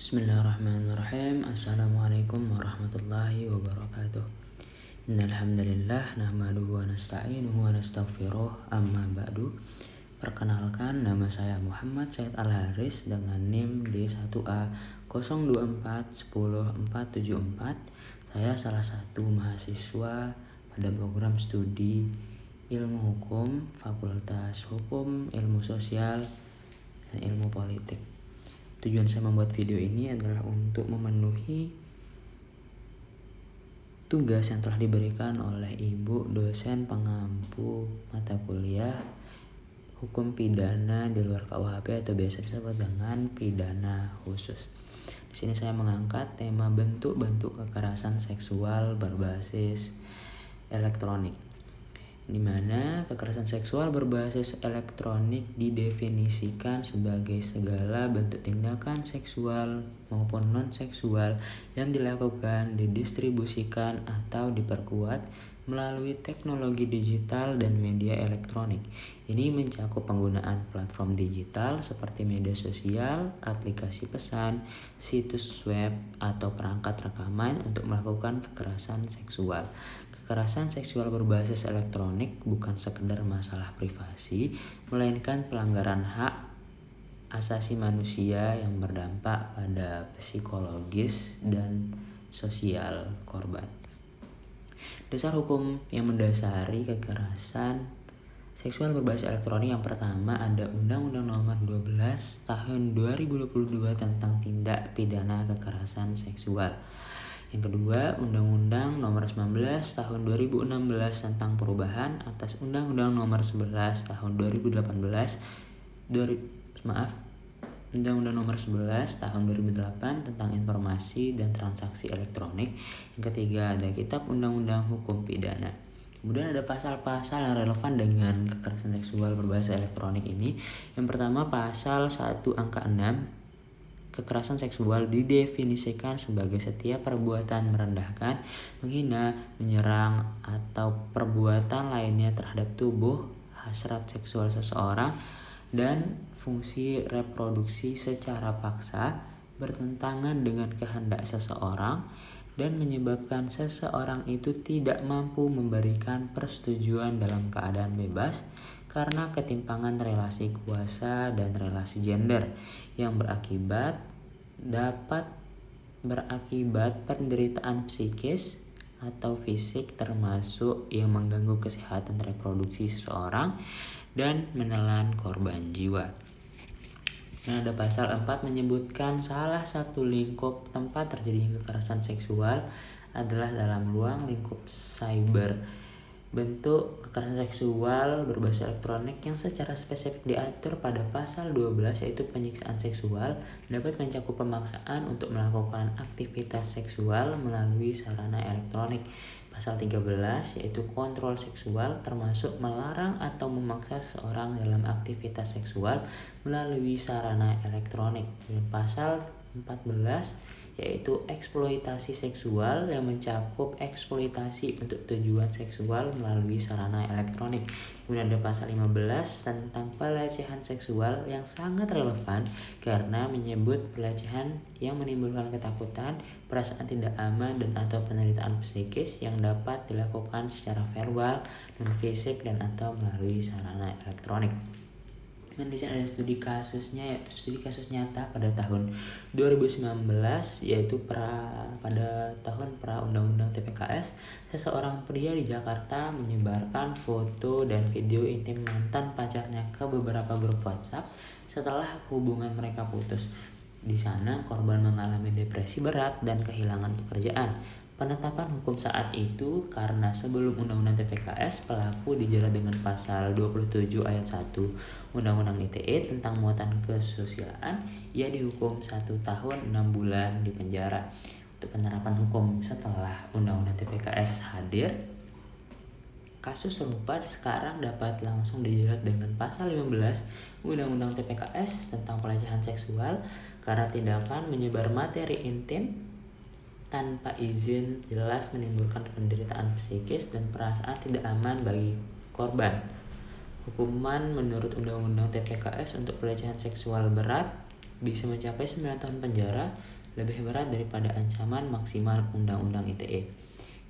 Bismillahirrahmanirrahim. Assalamualaikum warahmatullahi wabarakatuh. Innal hamdalillah nahmaduhu wa nasta'inuhu wa nastaghfiruh. Amma ba'du. Perkenalkan, nama saya Muhammad Said Al-Haris dengan NIM D1A 02410474. Saya salah satu mahasiswa pada program studi Ilmu Hukum, Fakultas Hukum, Ilmu Sosial, dan Ilmu Politik. Tujuan saya membuat video ini adalah untuk memenuhi tugas yang telah diberikan oleh ibu dosen pengampu mata kuliah hukum pidana di luar KUHP atau biasa disebut dengan pidana khusus. Di sini saya mengangkat tema bentuk-bentuk kekerasan seksual berbasis elektronik, di mana kekerasan seksual berbasis elektronik didefinisikan sebagai segala bentuk tindakan seksual maupun non-seksual yang dilakukan, didistribusikan, atau diperkuat melalui teknologi digital dan media elektronik. Ini mencakup penggunaan platform digital seperti media sosial, aplikasi pesan, situs web, atau perangkat rekaman untuk melakukan kekerasan seksual. Kekerasan seksual berbasis elektronik bukan sekedar masalah privasi, melainkan pelanggaran hak asasi manusia yang berdampak pada psikologis dan sosial korban. Dasar hukum yang mendasari kekerasan seksual berbasis elektronik yang pertama ada Undang-Undang Nomor 12 Tahun 2022 tentang Tindak Pidana Kekerasan Seksual. Yang kedua, Undang-Undang Nomor 19 Tahun 2016 tentang perubahan atas Undang-Undang Nomor 11 Tahun 2018. Undang-Undang Nomor 11 Tahun 2008 tentang informasi dan transaksi elektronik. Yang ketiga, ada Kitab Undang-Undang Hukum Pidana. Kemudian ada pasal-pasal yang relevan dengan kekerasan seksual berbasis elektronik ini. Yang pertama, pasal 1 angka 6. Kekerasan seksual didefinisikan sebagai setiap perbuatan merendahkan, menghina, menyerang, atau perbuatan lainnya terhadap tubuh, hasrat seksual seseorang, dan fungsi reproduksi secara paksa, bertentangan dengan kehendak seseorang, dan menyebabkan seseorang itu tidak mampu memberikan persetujuan dalam keadaan bebas karena ketimpangan relasi kuasa dan relasi gender yang dapat berakibat penderitaan psikis atau fisik termasuk yang mengganggu kesehatan reproduksi seseorang dan menelan korban jiwa. Nah, ada pasal 4 menyebutkan salah satu lingkup tempat terjadinya kekerasan seksual adalah dalam ruang lingkup cyber. Bentuk kekerasan seksual berbasis elektronik yang secara spesifik diatur pada pasal 12 yaitu penyiksaan seksual dapat mencakup pemaksaan untuk melakukan aktivitas seksual melalui sarana elektronik. Pasal 13 yaitu kontrol seksual termasuk melarang atau memaksa seseorang dalam aktivitas seksual melalui sarana elektronik. Dan pasal 14 yaitu eksploitasi seksual yang mencakup eksploitasi untuk tujuan seksual melalui sarana elektronik. Kemudian ada pasal 15 tentang pelecehan seksual yang sangat relevan karena menyebut pelecehan yang menimbulkan ketakutan, perasaan tidak aman, dan atau penderitaan psikis yang dapat dilakukan secara verbal dan fisik dan atau melalui sarana elektronik. Dan di sini ada studi kasusnya, yaitu studi kasus nyata pada tahun 2019 yaitu pada tahun pra Undang-Undang TPKS. Seseorang pria di Jakarta menyebarkan foto dan video intim mantan pacarnya ke beberapa grup WhatsApp setelah hubungan mereka putus. Di sana korban mengalami depresi berat dan kehilangan pekerjaan. Penetapan hukum saat itu karena sebelum Undang-Undang TPKS pelaku dijerat dengan pasal 27 ayat 1 Undang-Undang ITE tentang muatan kesusilaan, ia dihukum 1 tahun 6 bulan di penjara. Untuk penerapan hukum setelah Undang-Undang TPKS hadir, kasus serupa sekarang dapat langsung dijerat dengan pasal 15 Undang-Undang TPKS tentang pelecehan seksual karena tindakan menyebar materi intim tanpa izin jelas menimbulkan penderitaan psikis dan perasaan tidak aman bagi korban. Hukuman menurut Undang-Undang TPKS untuk pelecehan seksual berat bisa mencapai 9 tahun penjara, lebih berat daripada ancaman maksimal Undang-Undang ITE.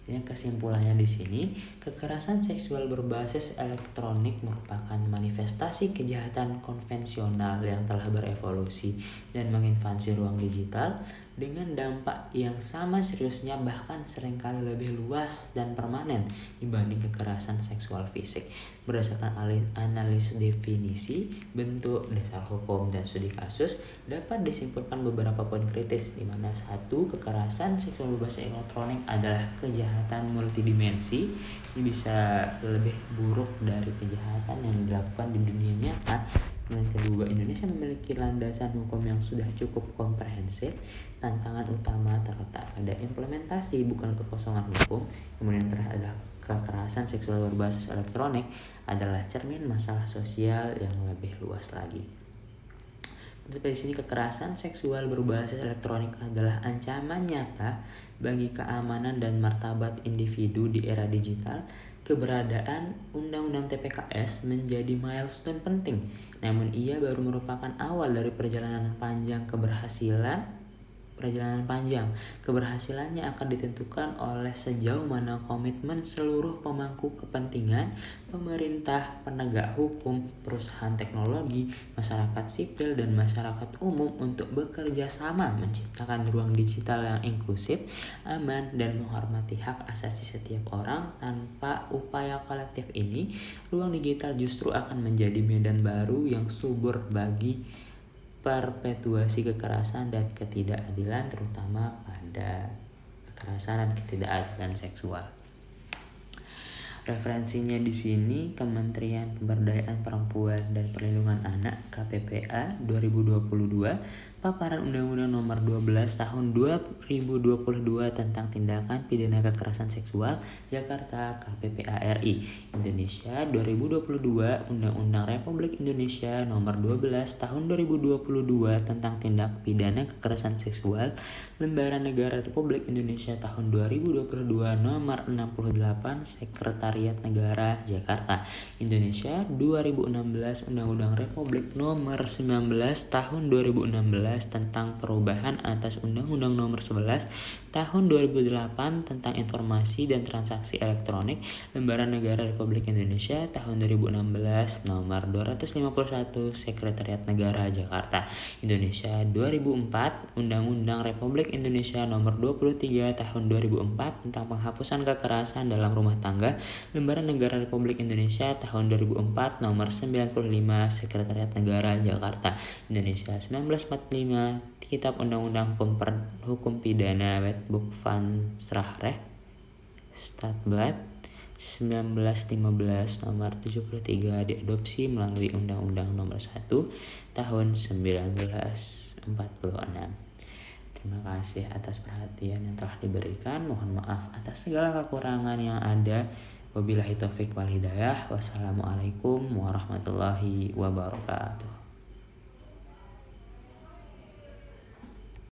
Yang kesimpulannya di sini, kekerasan seksual berbasis elektronik merupakan manifestasi kejahatan konvensional yang telah berevolusi dan menginvasi ruang digital dengan dampak yang sama seriusnya, bahkan seringkali lebih luas dan permanen dibanding kekerasan seksual fisik. Berdasarkan analis definisi, bentuk, dasar hukum, dan studi kasus, dapat disimpulkan beberapa poin kritis, di mana 1. Kekerasan seksual berbasis elektronik adalah kejahatan multidimensi. Ini bisa lebih buruk dari kejahatan yang dilakukan di dunia nyata. Yang kedua, Indonesia memiliki landasan hukum yang sudah cukup komprehensif. Tantangan utama terletak pada implementasi, bukan kekosongan hukum. Kemudian terakhir adalah kekerasan seksual berbasis elektronik adalah cermin masalah sosial yang lebih luas lagi. Di sini, kekerasan seksual berbasis elektronik adalah ancaman nyata bagi keamanan dan martabat individu di era digital. Keberadaan Undang-Undang TPKS menjadi milestone penting, namun ia baru merupakan awal dari perjalanan panjang. Keberhasilannya akan ditentukan oleh sejauh mana komitmen seluruh pemangku kepentingan, pemerintah, penegak hukum, perusahaan teknologi, masyarakat sipil, dan masyarakat umum untuk bekerja sama menciptakan ruang digital yang inklusif, aman, dan menghormati hak asasi setiap orang. Tanpa upaya kolektif ini, ruang digital justru akan menjadi medan baru yang subur bagi perpetuasi kekerasan dan ketidakadilan, terutama pada kekerasan dan ketidakadilan seksual. Referensinya di sini Kementerian Pemberdayaan Perempuan dan Perlindungan Anak (KPPA) 2022, Paparan Undang-Undang Nomor 12 Tahun 2022 tentang Tindakan Pidana Kekerasan Seksual, Jakarta, KPPA RI. Indonesia 2022, Undang-Undang Republik Indonesia Nomor 12 Tahun 2022 tentang Tindak Pidana Kekerasan Seksual, Lembaran Negara Republik Indonesia Tahun 2022 Nomor 68, Sekretariat Negara, Jakarta. Indonesia 2016, Undang-Undang Republik Nomor 19 Tahun 2016 tentang perubahan atas Undang-Undang Nomor 11 Tahun 2008 tentang Informasi dan Transaksi Elektronik, Lembaran Negara Republik Indonesia Tahun 2016 Nomor 251, Sekretariat Negara, Jakarta. Indonesia 2004, Undang-Undang Republik Indonesia Nomor 23 Tahun 2004 tentang Penghapusan Kekerasan dalam Rumah Tangga, Lembaran Negara Republik Indonesia Tahun 2004 Nomor 95, Sekretariat Negara, Jakarta. Indonesia 1945, Kitab Undang-Undang Hukum Pidana Wetboek van Strafrecht Stadblad 1915 Nomor 73 diadopsi melalui Undang-Undang Nomor 1 Tahun 1946. Terima kasih atas perhatian yang telah diberikan. Mohon maaf atas segala kekurangan yang ada. Wabillahi taufik wal hidayah. Wassalamualaikum warahmatullahi wabarakatuh.